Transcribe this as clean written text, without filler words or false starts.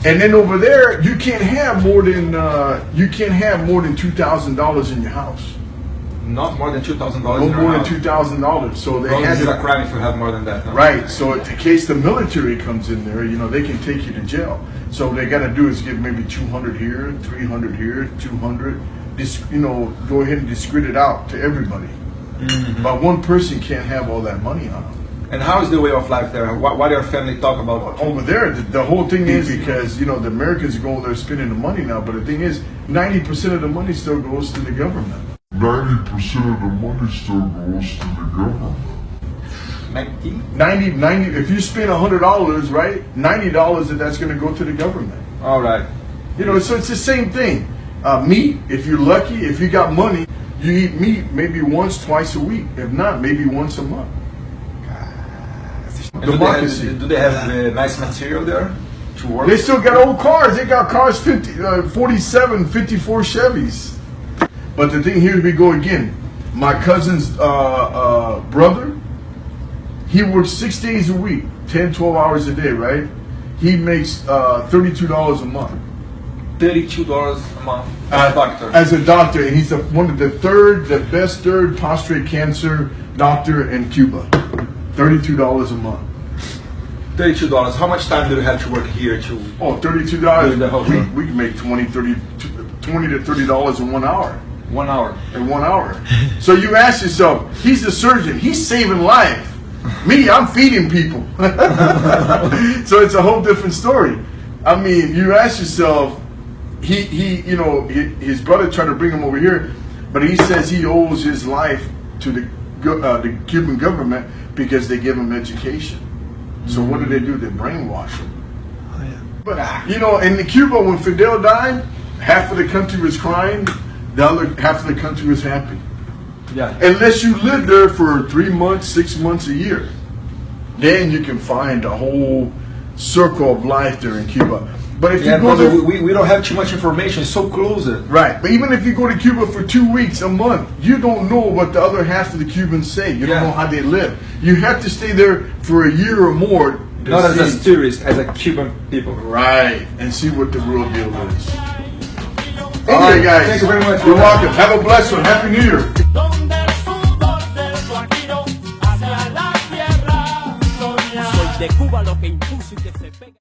And then over there, you can't have more than $2,000 in your house. Not more than $2,000. No more than $2,000. So they Probably had it's a crime if you have more than that. No? right. So in case the military comes in there, they can take you to jail. So what they got to do is give maybe 200 here, 300 here, 200. Go ahead and distribute it out to everybody. Mm-hmm. But one person can't have all that money on them. And how is the way of life there? What your family talk about? Over there, the whole thing is because, the Americans go over there spending the money now, but the thing is, 90% of the money still goes to the government. 90% of the money still goes to the government. 90, if you spend $100, right, $90 of that's going to go to the government. All right. So it's the same thing. Meat, if you're lucky, if you got money, you eat meat maybe once, twice a week. If not, maybe once a month. Democracy. Do they have nice material there to work? They still got old cars. They got cars 47, 54 Chevys. But the thing, here we go again. My cousin's brother, he works 6 days a week, 10, 12 hours a day, right? He makes $32 a month. $32 a month as a doctor. As a doctor, and he's the best third prostate cancer doctor in Cuba. $32 a month. $32. How much time do you have to work here to? Oh, $32. The whole We can make $20 to $30 in 1 hour. 1 hour. In 1 hour. So you ask yourself, he's a surgeon. He's saving life. Me, I'm feeding people. So it's a whole different story. I mean, you ask yourself, his brother tried to bring him over here, but he says he owes his life to the Cuban government because they give him education. So what do? They brainwash him. Oh, yeah. But in Cuba, when Fidel died, half of the country was crying, the other half of the country was happy. Yeah. Unless you live there for 3 months, 6 months, a year, then you can find a whole circle of life there in Cuba. But if you go there, we don't have too much information. It's so close. Right. But even if you go to Cuba for 2 weeks, a month, you don't know what the other half of the Cubans say. You don't know how they live. You have to stay there for a year or more. Not as a tourist, as a Cuban people. Right. And see what the real deal is. All right, guys. Thank you very much. You're welcome. Have a blessed one. Happy New Year. De Cuba lo que impuso y que se pega.